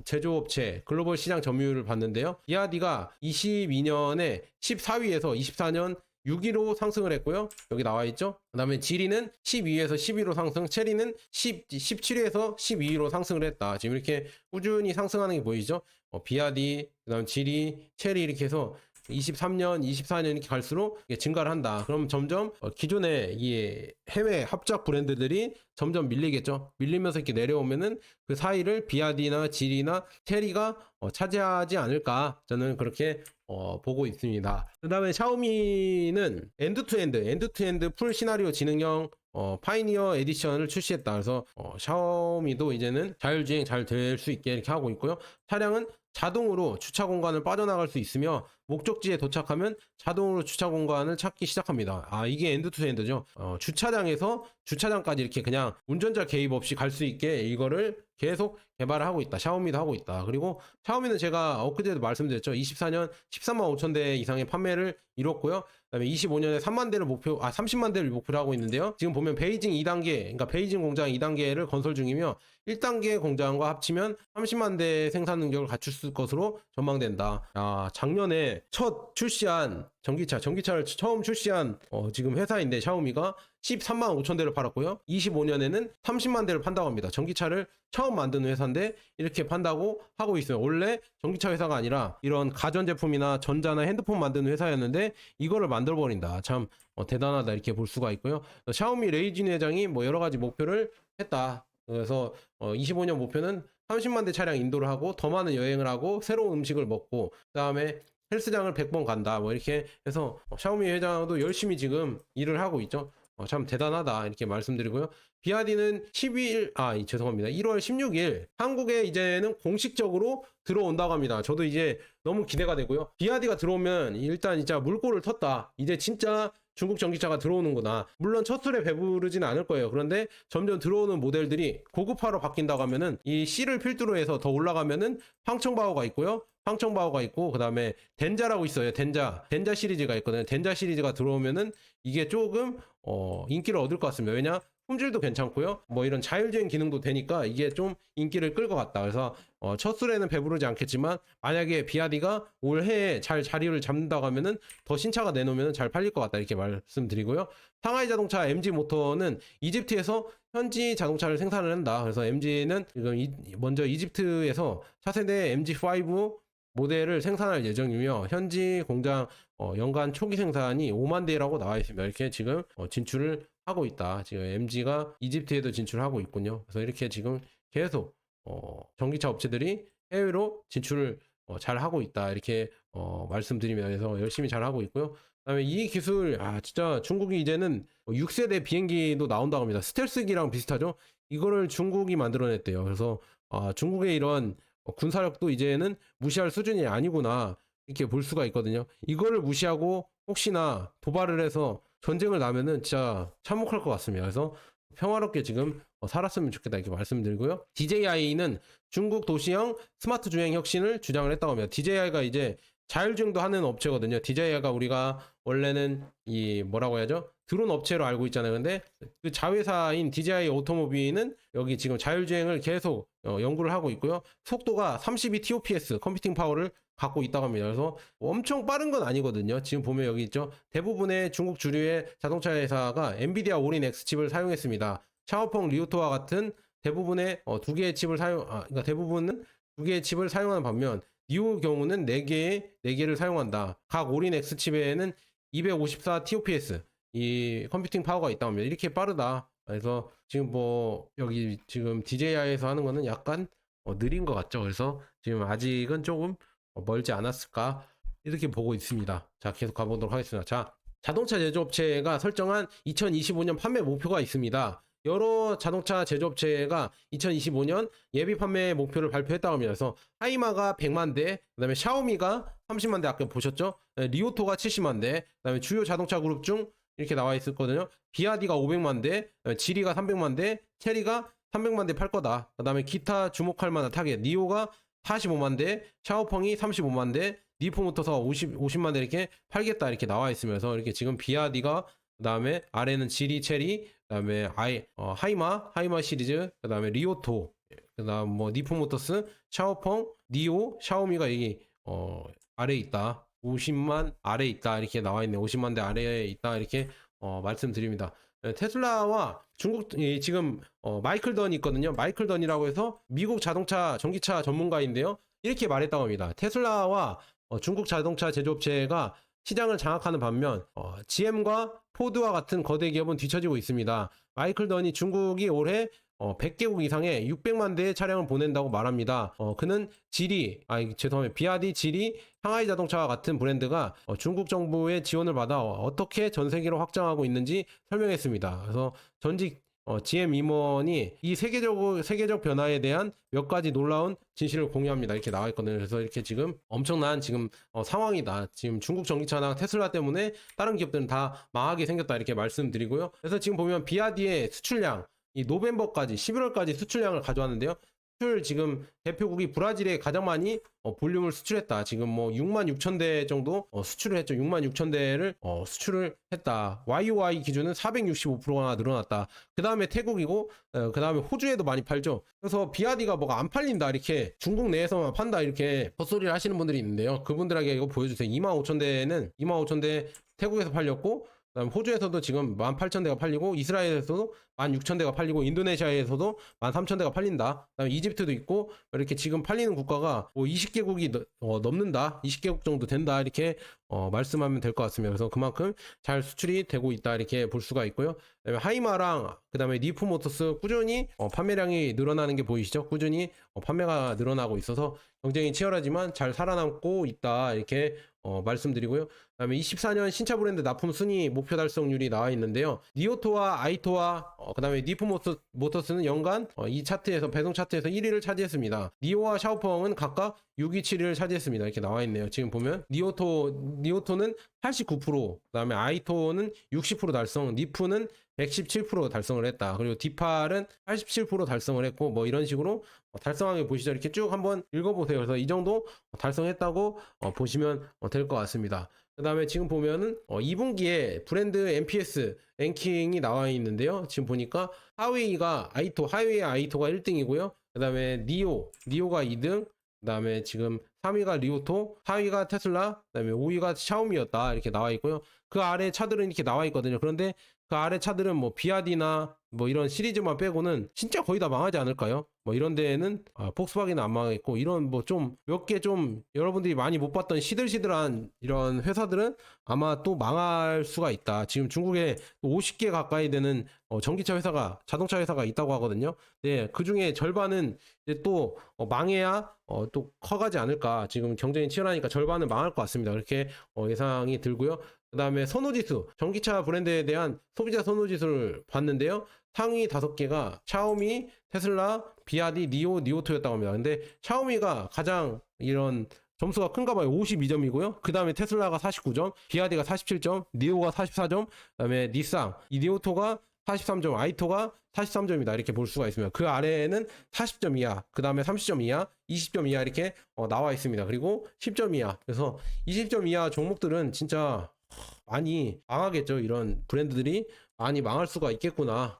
제조업체 글로벌 시장 점유율을 봤는데요. 비아디가 22년에 14위에서 24년 6위로 상승을 했고요. 여기 나와 있죠. 그다음에 지리는 12위에서 11위로 상승, 체리는 17위에서 12위로 상승을 했다. 지금 이렇게 꾸준히 상승하는 게 보이죠. 비아디, 그다음 지리, 체리 이렇게 해서 23년, 24년 이렇게 갈수록 증가를 한다. 그럼 점점 기존의 이 해외 합작 브랜드들이 점점 밀리겠죠. 밀리면서 이렇게 내려오면은 그 사이를 비아디나 지리나 체리가 차지하지 않을까, 저는 그렇게 보고 있습니다. 그 다음에 샤오미는 엔드투엔드 풀 시나리오 지능형 파이니어 에디션을 출시했다. 그래서 샤오미도 이제는 자율주행 잘 될 수 있게 이렇게 하고 있고요. 차량은 자동으로 주차 공간을 빠져나갈 수 있으며 목적지에 도착하면 자동으로 주차 공간을 찾기 시작합니다. 이게 엔드투엔드죠. 주차장에서 주차장까지 이렇게 그냥 운전자 개입 없이 갈 수 있게 이거를 계속 개발을 하고 있다. 샤오미도 하고 있다. 그리고 샤오미는 제가 엊그제도 말씀드렸죠. 24년 13만 5천 대 이상의 판매를 이뤘고요. 그다음에 25년에 30만 대를 목표로 하고 있는데요. 지금 보면 베이징 2단계, 그러니까 베이징 공장 2단계를 건설 중이며 1단계 공장과 합치면 30만 대 생산 능력을 갖출 것으로 전망된다. 작년에 첫 출시한 전기차를 처음 출시한 지금 회사인데 샤오미가 13만 5천 대를 팔았고요. 25년에는 30만 대를 판다고 합니다. 전기차를 처음 만드는 회사인데 이렇게 판다고 하고 있어요. 원래 전기차 회사가 아니라 이런 가전제품이나 전자나 핸드폰 만드는 회사였는데 이거를 만들어버린다. 참 대단하다 이렇게 볼 수가 있고요. 샤오미 레이진 회장이 뭐 여러 가지 목표를 했다. 그래서 25년 목표는 30만 대 차량 인도를 하고 더 많은 여행을 하고 새로운 음식을 먹고 그다음에 헬스장을 100번 간다. 뭐 이렇게 해서 샤오미 회장도 열심히 지금 일을 하고 있죠. 참 대단하다 이렇게 말씀드리고요. 비아디는 1월 16일 한국에 이제는 공식적으로 들어온다고 합니다. 저도 이제 너무 기대가 되고요. 비아디가 들어오면 일단 진짜 물꼬를 텄다. 이제 진짜 중국 전기차가 들어오는구나. 물론 첫 술에 배부르진 않을 거예요. 그런데 점점 들어오는 모델들이 고급화로 바뀐다고 하면은 이 C를 필두로 해서 더 올라가면은 황청바오가 있고요. 황청바오가 있고 그다음에 덴자라고 있어요. 덴자 시리즈가 있거든요. 덴자 시리즈가 들어오면은 이게 조금 인기를 얻을 것 같습니다. 왜냐? 품질도 괜찮고요. 뭐 이런 자율주행 기능도 되니까 이게 좀 인기를 끌 것 같다. 그래서 첫 술에는 배부르지 않겠지만 만약에 비아디가 올해에 잘 자리를 잡는다고 하면은 더 신차가 내놓으면 잘 팔릴 것 같다 이렇게 말씀드리고요. 상하이 자동차 MG 모터는 이집트에서 현지 자동차를 생산을 한다. 그래서 MG는 지금 먼저 이집트에서 차세대 MG5 모델을 생산할 예정이며 현지 공장 연간 초기 생산이 5만 대라고 나와 있습니다. 이렇게 지금 진출을 하고 있다. 지금 MG가 이집트에도 진출하고 있군요. 그래서 이렇게 지금 계속 전기차 업체들이 해외로 진출을 잘 하고 있다. 이렇게 말씀드리면서 열심히 잘 하고 있고요. 그다음에 이 기술 진짜 중국이 이제는 6세대 비행기도 나온다고 합니다. 스텔스기랑 비슷하죠. 이거를 중국이 만들어냈대요. 그래서 중국의 이런 군사력도 이제는 무시할 수준이 아니구나 이렇게 볼 수가 있거든요. 이거를 무시하고 혹시나 도발을 해서 전쟁을 나면은 진짜 참혹할 것 같습니다. 그래서 평화롭게 지금 살았으면 좋겠다 이렇게 말씀드리고요. DJI는 중국 도시형 스마트 주행 혁신을 주장을 했다고 합니다. DJI가 이제 자율주행도 하는 업체거든요. DJI가 우리가 원래는 이 뭐라고 해야죠? 드론 업체로 알고 있잖아요. 근데 그 자회사인 DJI 오토모빌은 여기 지금 자율주행을 계속 연구를 하고 있고요. 속도가 32 TOPS 컴퓨팅 파워를 갖고 있다고 합니다. 그래서 엄청 빠른 건 아니거든요. 지금 보면 여기 있죠. 대부분의 중국 주류의 자동차 회사가 엔비디아 올인 X 칩을 사용했습니다. 샤오펑 리오토와 같은 대부분의 두 개의 칩을 그러니까 대부분은 두 개의 칩을 사용하는 반면 니오 경우는 4개를 사용한다. 각 올인 X 칩에는 254 TOPS 이 컴퓨팅 파워가 있다고 합니다. 이렇게 빠르다. 그래서 지금 뭐 여기 지금 DJI에서 하는 거는 약간 느린 것 같죠. 그래서 지금 아직은 조금 멀지 않았을까 이렇게 보고 있습니다. 자, 계속 가보도록 하겠습니다. 자, 자동차 제조업체가 설정한 2025년 판매 목표가 있습니다. 여러 자동차 제조업체가 2025년 예비 판매 목표를 발표했다고 합니다. 그래서 하이마가 100만 대, 그 다음에 샤오미가 30만 대 아까 보셨죠? 리오토가 70만 대, 그 다음에 주요 자동차 그룹 중 이렇게 나와 있었거든요. 비아디가 500만 대, 지리가 300만 대, 체리가 300만 대 팔 거다. 그 다음에 기타 주목할 만한 타겟, 니오가 45만 대, 샤오펑이 35만 대, 니포모터스가 50만 대 이렇게 팔겠다 이렇게 나와 있으면서 이렇게 지금 비아디가 그 다음에 아래는 지리, 체리, 그 다음에 하이마 시리즈, 그 다음에 리오토, 그 다음 뭐 니포모터스, 샤오펑, 니오, 샤오미가 여기 아래에 있다. 50만 아래에 있다 이렇게 나와 있네. 50만 대 아래에 있다 이렇게 말씀드립니다. 테슬라와 중국 지금 마이클 던이 있거든요. 마이클 던이라고 해서 미국 자동차 전기차 전문가인데요. 이렇게 말했다고 합니다. 테슬라와 중국 자동차 제조업체가 시장을 장악하는 반면 GM과 포드와 같은 거대 기업은 뒤처지고 있습니다. 마이클 던이 중국이 올해 100개국 이상의 600만 대의 차량을 보낸다고 말합니다. 그는 비아디, 지리, 상하이 자동차와 같은 브랜드가 중국 정부의 지원을 받아 어떻게 전 세계로 확장하고 있는지 설명했습니다. 그래서 전직 GM 임원이 이 세계적 변화에 대한 몇 가지 놀라운 진실을 공유합니다. 이렇게 나와 있거든요. 그래서 이렇게 지금 엄청난 지금 상황이다. 지금 중국 전기차나 테슬라 때문에 다른 기업들은 다 망하게 생겼다. 이렇게 말씀드리고요. 그래서 지금 보면 비아디의 수출량 이 노벰버까지 11월까지 수출량을 가져왔는데요. 수출 지금 대표국이 브라질에 가장 많이 볼륨을 수출했다. 지금 뭐 6만 6천 대 정도 수출을 했죠. 6만 6천 대를 수출을 했다. YOY 기준은 465%가 늘어났다. 그 다음에 태국이고 그 다음에 호주에도 많이 팔죠. 그래서 비아디가 뭐가 안 팔린다 이렇게 중국 내에서만 판다 이렇게 헛소리를 하시는 분들이 있는데요. 그분들에게 이거 보여주세요. 2만 5천 대는 2만 5천 대 태국에서 팔렸고 그다음 호주에서도 지금 18,000대가 팔리고 이스라엘에서도 16,000대가 팔리고 인도네시아에서도 13,000대가 팔린다. 그다음에 이집트도 있고 이렇게 지금 팔리는 국가가 뭐 20개국이 넘는다. 20개국 정도 된다. 이렇게 말씀하면 될 것 같습니다. 그래서 그만큼 잘 수출이 되고 있다. 이렇게 볼 수가 있고요. 그다음에 하이마랑 그다음에 니프모터스 꾸준히 판매량이 늘어나는 게 보이시죠? 꾸준히 판매가 늘어나고 있어서 경쟁이 치열하지만 잘 살아남고 있다. 이렇게 말씀드리고요. 그다음에 24년 신차 브랜드 납품 순위 목표 달성률이 나와 있는데요. 니오토와 아이토와 그다음에 니프모터스는 연간 이 차트에서 배송 차트에서 1위를 차지했습니다. 니오와 샤오펑은 각각 6위, 7위를 차지했습니다. 이렇게 나와 있네요. 지금 보면 니오토는 89%, 그다음에 아이토는 60% 달성, 니프는 117% 달성을 했다. 그리고 디팔은 87% 달성을 했고 뭐 이런 식으로 달성한 게 보시죠. 이렇게 쭉 한번 읽어보세요. 그래서 이 정도 달성했다고 보시면 될 것 같습니다. 그 다음에 지금 보면은 2분기에 브랜드 NPS 랭킹이 나와 있는데요. 지금 보니까 하웨이의 아이토가 1등이고요. 그 다음에 니오가 2등, 그 다음에 지금 3위가 리오토, 4위가 테슬라, 그 다음에 5위가 샤오미였다. 이렇게 나와 있고요. 그 아래 차들은 이렇게 나와 있거든요. 그런데 그 아래 차들은 뭐 비아디나 뭐 이런 시리즈만 빼고는 진짜 거의 다 망하지 않을까요? 뭐 이런 데에는 폭스바겐은 안 망했고, 이런 뭐 좀 몇 개 좀 여러분들이 많이 못 봤던 시들시들한 이런 회사들은 아마 또 망할 수가 있다. 지금 중국에 50개 가까이 되는 전기차 회사가, 자동차 회사가 있다고 하거든요. 네, 그 중에 절반은 이제 또 망해야 또 커가지 않을까. 지금 경쟁이 치열하니까 절반은 망할 것 같습니다. 그렇게 예상이 들고요. 그 다음에 선호지수, 전기차 브랜드에 대한 소비자 선호지수를 봤는데요. 상위 5개가 샤오미, 테슬라, 비아디, 니오토였다고 합니다. 근데 샤오미가 가장 이런 점수가 큰가 봐요. 52점이고요. 그 다음에 테슬라가 49점, 비아디가 47점, 니오가 44점, 그 다음에 니상, 이 니오토가 43점, 아이토가 43점이다. 이렇게 볼 수가 있습니다. 그 아래에는 40점 이하, 그 다음에 30점 이하, 20점 이하 이렇게 나와 있습니다. 그리고 10점 이하. 그래서 20점 이하 종목들은 진짜 많이 망하겠죠. 이런 브랜드들이 많이 망할 수가 있겠구나.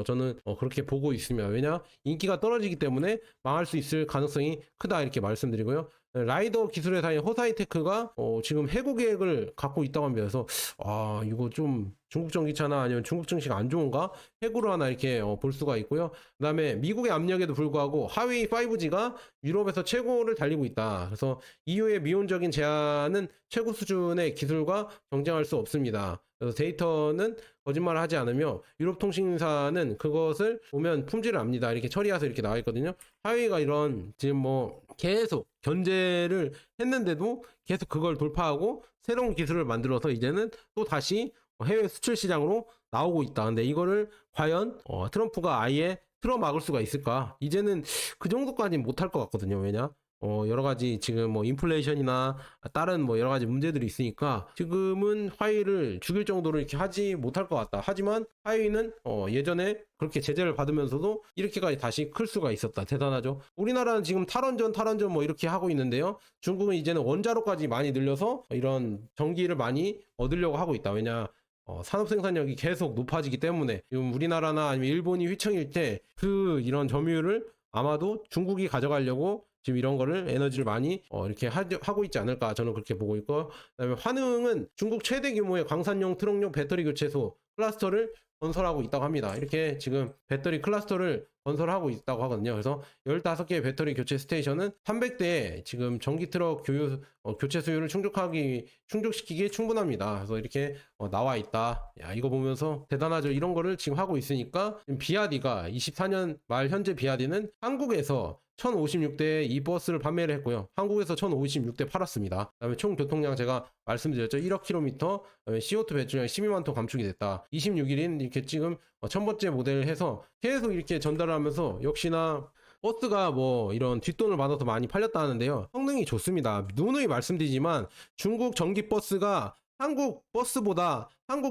저는 그렇게 보고 있습니다. 왜냐? 인기가 떨어지기 때문에 망할 수 있을 가능성이 크다. 이렇게 말씀드리고요. 라이더 기술 회사인 호사이테크가 지금 해고 계획을 갖고 있다고 합니다. 그래서 이거 좀 중국 전기차나 아니면 중국 증시가 안 좋은가? 해고를 하나 이렇게 볼 수가 있고요. 그 다음에 미국의 압력에도 불구하고 하웨이 5G가 유럽에서 최고를 달리고 있다. 그래서 EU의 미온적인 제한은 최고 수준의 기술과 경쟁할 수 없습니다. 그래서 데이터는 거짓말을 하지 않으며 유럽 통신사는 그것을 보면 품질을 압니다. 이렇게 처리해서 이렇게 나와 있거든요. 하웨이가 이런 지금 뭐 계속 견제를 했는데도 계속 그걸 돌파하고 새로운 기술을 만들어서 이제는 또 다시 해외 수출 시장으로 나오고 있다. 근데 이거를 과연 트럼프가 아예 틀어막을 수가 있을까? 이제는 그 정도까지는 못할 것 같거든요. 왜냐? 여러 가지 지금 뭐 인플레이션이나 다른 뭐 여러 가지 문제들이 있으니까 지금은 화웨이를 죽일 정도로 이렇게 하지 못할 것 같다. 하지만 화웨이는 예전에 그렇게 제재를 받으면서도 이렇게까지 다시 클 수가 있었다. 대단하죠. 우리나라는 지금 탈원전 뭐 이렇게 하고 있는데요. 중국은 이제는 원자로까지 많이 늘려서 이런 전기를 많이 얻으려고 하고 있다. 왜냐? 산업 생산력이 계속 높아지기 때문에 지금 우리나라나 아니면 일본이 휘청일 때 그 이런 점유율을 아마도 중국이 가져가려고 지금 이런 거를 에너지를 많이 이렇게 하고 있지 않을까 저는 그렇게 보고 있고, 그다음에 환흥은 중국 최대 규모의 광산용 트럭용 배터리 교체소 클러스터를 건설하고 있다고 합니다. 이렇게 지금 배터리 클러스터를 건설하고 있다고 하거든요. 그래서 15개의 배터리 교체 스테이션은 300대의 지금 전기 트럭 교체 수요를 충족시키기에 충분합니다. 그래서 이렇게 나와 있다. 야, 이거 보면서 대단하죠. 이런 거를 지금 하고 있으니까 비아디가 24년 말 현재 비아디는 한국에서 1056대의 이 버스를 판매를 했고요. 한국에서 1056대 팔았습니다. 그다음에 총 교통량 제가 말씀드렸죠. 1억 킬로미터, CO2 배출량 12만 톤 감축이 됐다. 26일인 이렇게 지금 1000번째 모델을 해서 계속 이렇게 전달을 하면서 역시나 버스가 뭐 이런 뒷돈을 받아서 많이 팔렸다 하는데요. 성능이 좋습니다. 누누이 말씀드리지만 중국 전기버스가 한국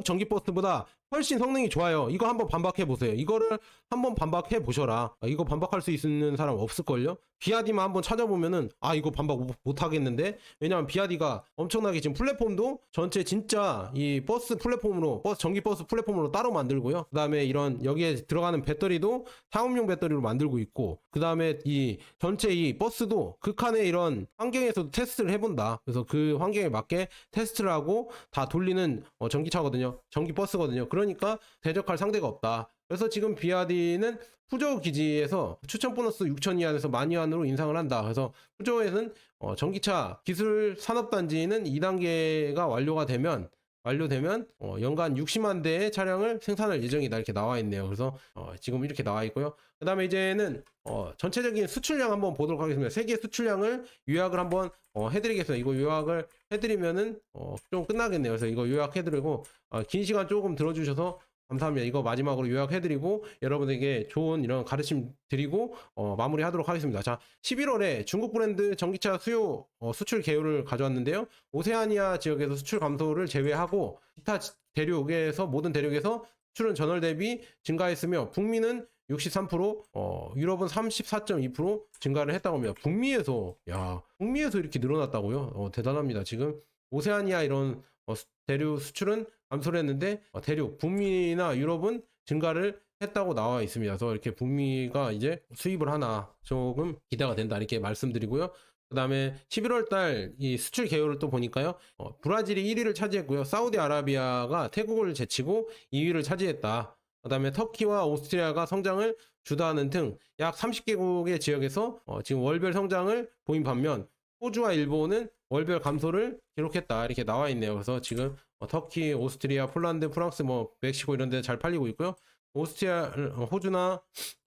전기버스보다 훨씬 성능이 좋아요. 이거 한번 반박해 보세요. 이거를 한번 반박해 보셔라. 이거 반박할 수 있는 사람 없을걸요? 비아디만 한번 찾아보면은 이거 반박 못 하겠는데? 왜냐면 비아디가 엄청나게 지금 플랫폼도 전체 진짜 이 버스 플랫폼으로, 전기버스 플랫폼으로 따로 만들고요. 그 다음에 이런 여기에 들어가는 배터리도 상업용 배터리로 만들고 있고, 그 다음에 이 전체 이 버스도 극한의 이런 환경에서도 테스트를 해본다. 그래서 그 환경에 맞게 테스트를 하고 다 돌리는 전기차거든요. 전기버스거든요. 그러니까 대적할 상대가 없다. 그래서 지금 비아디는 푸조 기지에서 추천 보너스 6천 위안에서 10,000위안으로 인상을 한다. 그래서 푸조에는 전기차 기술 산업단지는 2단계가 완료되면 연간 60만 대의 차량을 생산할 예정이다 이렇게 나와 있네요. 그래서 지금 이렇게 나와 있고요. 그 다음에 이제는 전체적인 수출량 한번 보도록 하겠습니다. 세계 수출량을 요약을 한번 해드리겠습니다. 이거 요약을 해드리면은 좀 끝나겠네요. 그래서 이거 요약해드리고 긴 시간 조금 들어주셔서 감사합니다. 이거 마지막으로 요약해드리고 여러분에게 좋은 이런 가르침 드리고 마무리하도록 하겠습니다. 자, 11월에 중국 브랜드 전기차 수요 수출 개요를 가져왔는데요. 오세아니아 지역에서 수출 감소를 제외하고 기타 대륙에서 모든 대륙에서 수출은 전월 대비 증가했으며 북미는 63%, 유럽은 34.2% 증가를 했다고 합니다. 북미에서 이렇게 늘어났다고요? 대단합니다. 지금 오세아니아 이런 대륙 수출은 감소를 했는데 대륙 북미나 유럽은 증가를 했다고 나와 있습니다. 그래서 이렇게 북미가 이제 수입을 하나 조금 기대가 된다 이렇게 말씀드리고요. 그 다음에 11월 달 이 수출 개요를 또 보니까요. 브라질이 1위를 차지했고요. 사우디아라비아가 태국을 제치고 2위를 차지했다. 그 다음에 터키와 오스트리아가 성장을 주도하는 등 약 30개국의 지역에서 지금 월별 성장을 보인 반면 호주와 일본은 월별 감소를 기록했다 이렇게 나와 있네요. 그래서 지금 터키, 오스트리아, 폴란드, 프랑스, 멕시코 이런 데 잘 팔리고 있고요. 호주나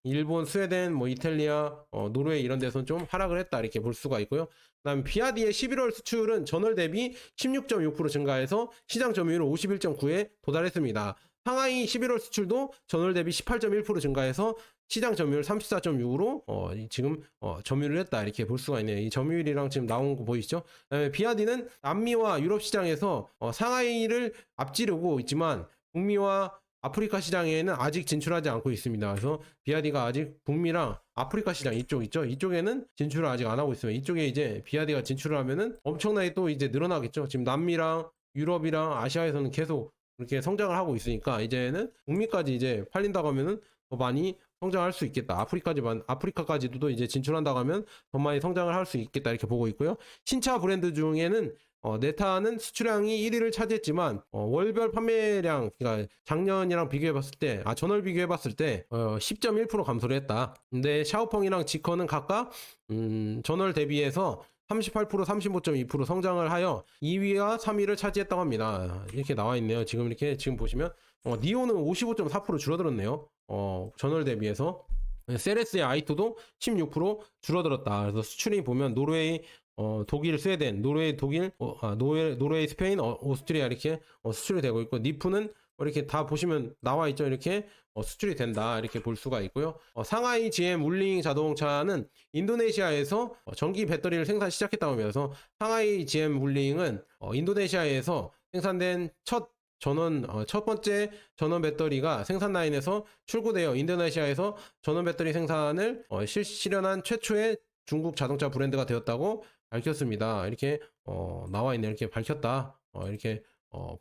일본, 스웨덴, 이탈리아, 노르웨이 이런 데서는 좀 하락을 했다 이렇게 볼 수가 있고요. 그다음 비아디의 11월 수출은 전월 대비 16.6% 증가해서 시장 점유율 51.9에 도달했습니다. 상하이 11월 수출도 전월 대비 18.1% 증가해서 시장 점유율 34.6으로 지금 점유를 했다 이렇게 볼 수가 있네요. 이 점유율이랑 지금 나온 거 보이시죠? 그다음에 비아디는 남미와 유럽 시장에서 상하이를 앞지르고 있지만 북미와 아프리카 시장에는 아직 진출하지 않고 있습니다. 그래서 비아디가 아직 북미랑 아프리카 시장 이쪽 있죠? 이쪽에는 진출을 아직 안 하고 있습니다. 이쪽에 이제 비아디가 진출을 하면은 엄청나게 또 이제 늘어나겠죠. 지금 남미랑 유럽이랑 아시아에서는 계속 이렇게 성장을 하고 있으니까 이제는 북미까지 이제 팔린다고 하면은 더 많이 성장할 수 있겠다. 아프리카까지도 이제 진출한다고 하면 더 많이 성장을 할 수 있겠다 이렇게 보고 있고요. 신차 브랜드 중에는 네타는 수출량이 1위를 차지했지만 월별 판매량 그러니까 작년이랑 비교해봤을 때 전월 비교해봤을 때 10.1% 감소를 했다. 근데 샤오펑이랑 지커는 각각 전월 대비해서 38%, 35.2% 성장을 하여 2위와 3위를 차지했다고 합니다. 이렇게 나와 있네요. 지금 보시면 니오는 55.4% 줄어들었네요. 전월 대비해서 세레스의 아이토도 16% 줄어들었다. 그래서 수출이 보면 노르웨이, 독일, 스웨덴, 노르웨이, 스페인, 오스트리아 이렇게 수출이 되고 있고 니프는 이렇게 다 보시면 나와 있죠. 이렇게 수출이 된다 이렇게 볼 수가 있고요. 상하이 GM 울링 자동차는 인도네시아에서 전기 배터리를 생산 시작했다고 하면서 상하이 GM 울링은 인도네시아에서 생산된 첫 번째 전원 배터리가 생산 라인에서 출고되어 인도네시아에서 전원 배터리 생산을 실현한 최초의 중국 자동차 브랜드가 되었다고 밝혔습니다. 이렇게 나와 있네. 이렇게 밝혔다. 이렇게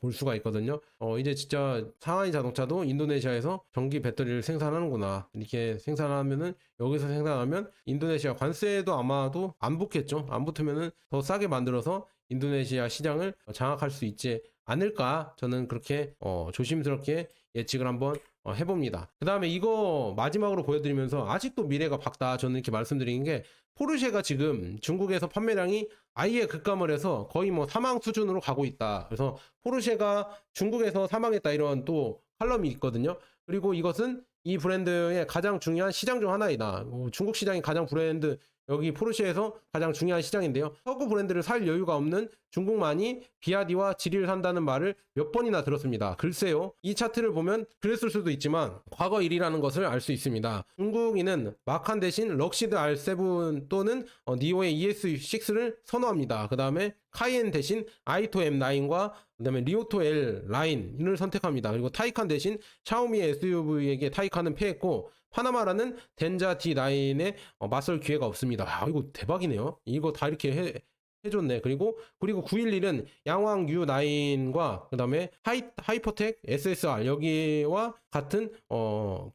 볼 수가 있거든요. 이제 진짜 상하이 자동차도 인도네시아에서 전기 배터리를 생산하는구나. 이렇게 생산하면은 여기서 생산하면 인도네시아 관세도 아마도 안 붙겠죠. 안 붙으면은 더 싸게 만들어서 인도네시아 시장을 장악할 수 있지 않을까. 저는 그렇게 조심스럽게 예측을 한번 해봅니다. 그 다음에 이거 마지막으로 보여드리면서 아직도 미래가 밝다 저는 이렇게 말씀드리는 게 포르쉐가 지금 중국에서 판매량이 아예 급감을 해서 거의 사망 수준으로 가고 있다. 그래서 포르쉐가 중국에서 사망했다 이런 또 칼럼이 있거든요. 그리고 이것은 이 브랜드의 가장 중요한 시장 중 하나이다. 중국 시장이 가장 여기 포르쉐에서 가장 중요한 시장인데요. 서구 브랜드를 살 여유가 없는 중국만이 비아디와 지리를 산다는 말을 몇 번이나 들었습니다. 글쎄요. 이 차트를 보면 그랬을 수도 있지만 과거 일이라는 것을 알 수 있습니다. 중국인은 마칸 대신 럭시드 R7 또는 니오의 ES6를 선호합니다. 그 다음에 카이엔 대신 아이토 M9과 그 다음에 리오토 L 라인을 선택합니다. 그리고 타이칸 대신 샤오미 SUV에게 타이칸은 패했고 파나마라는 덴자 D9에 맞설 기회가 없습니다. 이거 대박이네요. 이거 다 이렇게 해줬네. 그리고 911은 양왕 U9과 그 다음에 하이퍼텍 SSR 여기와 같은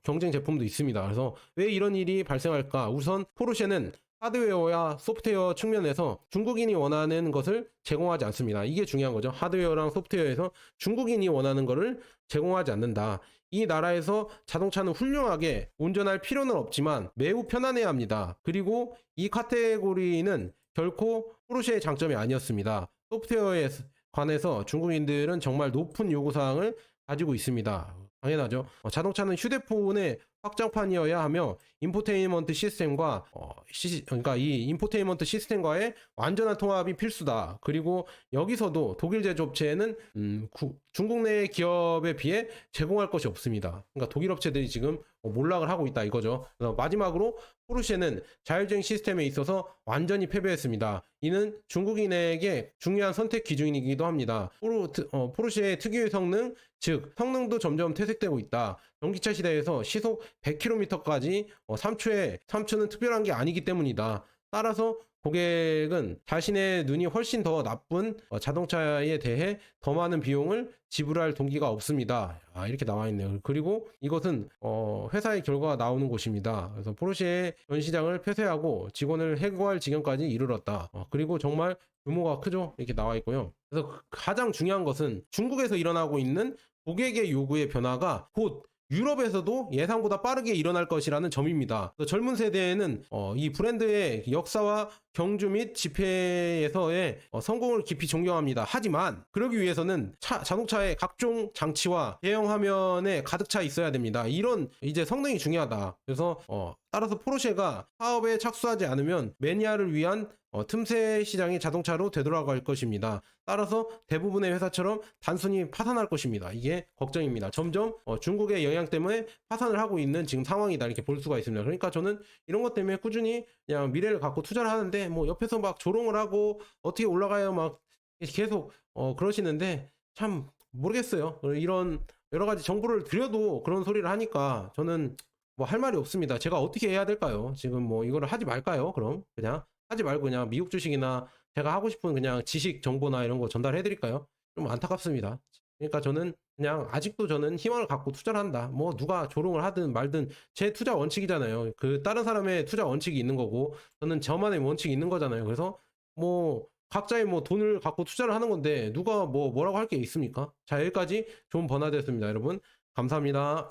경쟁 제품도 있습니다. 그래서 왜 이런 일이 발생할까? 우선 포르쉐는 하드웨어와 소프트웨어 측면에서 중국인이 원하는 것을 제공하지 않습니다. 이게 중요한 거죠. 하드웨어랑 소프트웨어에서 중국인이 원하는 것을 제공하지 않는다. 이 나라에서 자동차는 훌륭하게 운전할 필요는 없지만 매우 편안해야 합니다. 그리고 이 카테고리는 결코 포르쉐의 장점이 아니었습니다. 소프트웨어에 관해서 중국인들은 정말 높은 요구사항을 가지고 있습니다. 당연하죠. 자동차는 휴대폰의 확장판이어야 하며 인포테인먼트 시스템과 그러니까 이 인포테인먼트 시스템과의 완전한 통합이 필수다. 그리고 여기서도 독일 제조업체는 중국 내 기업에 비해 제공할 것이 없습니다. 그러니까 독일 업체들이 지금 몰락을 하고 있다 이거죠. 그래서 마지막으로 포르쉐는 자율주행 시스템에 있어서 완전히 패배했습니다. 이는 중국인에게 중요한 선택 기준이기도 합니다. 포르쉐의 특유의 성능, 즉 성능도 점점 퇴색되고 있다. 전기차 시대에서 시속 100km까지 3초는 특별한 게 아니기 때문이다. 따라서 고객은 자신의 눈이 훨씬 더 나쁜 자동차에 대해 더 많은 비용을 지불할 동기가 없습니다. 이렇게 나와 있네요. 그리고 이것은 회사의 결과가 나오는 곳입니다. 그래서 포르쉐의 전 시장을 폐쇄하고 직원을 해고할 지경까지 이르렀다. 그리고 정말 규모가 크죠. 이렇게 나와 있고요. 그래서 가장 중요한 것은 중국에서 일어나고 있는 고객의 요구의 변화가 곧 유럽에서도 예상보다 빠르게 일어날 것이라는 점입니다. 젊은 세대에는 이 브랜드의 역사와 경주 및 집회에서의 성공을 깊이 존경합니다. 하지만 그러기 위해서는 자동차의 각종 장치와 대형 화면에 가득 차 있어야 됩니다. 이런 이제 성능이 중요하다. 그래서 따라서 포르쉐가 사업에 착수하지 않으면 매니아를 위한 틈새 시장의 자동차로 되돌아갈 것입니다. 따라서 대부분의 회사처럼 단순히 파산할 것입니다. 이게 걱정입니다. 점점 중국의 영향 때문에 파산을 하고 있는 지금 상황이다 이렇게 볼 수가 있습니다. 그러니까 저는 이런 것 때문에 꾸준히 그냥 미래를 갖고 투자를 하는데 뭐 옆에서 막 조롱을 하고 어떻게 올라가요 막 계속 그러시는데 참 모르겠어요. 이런 여러 가지 정보를 드려도 그런 소리를 하니까 저는 뭐 할 말이 없습니다. 제가 어떻게 해야 될까요? 지금 뭐 이거를 하지 말까요? 그럼 그냥 하지 말고 그냥 미국 주식이나 제가 하고 싶은 그냥 지식 정보나 이런 거 전달해 드릴까요? 좀 안타깝습니다. 그러니까 저는 그냥 아직도 저는 희망을 갖고 투자를 한다. 뭐 누가 조롱을 하든 말든 제 투자 원칙이잖아요. 그 다른 사람의 투자 원칙이 있는 거고 저는 저만의 원칙이 있는 거잖아요. 그래서 뭐 각자의 뭐 돈을 갖고 투자를 하는 건데 누가 뭐라고 할 게 있습니까? 자, 여기까지 좋은 번화되었습니다, 여러분. 감사합니다.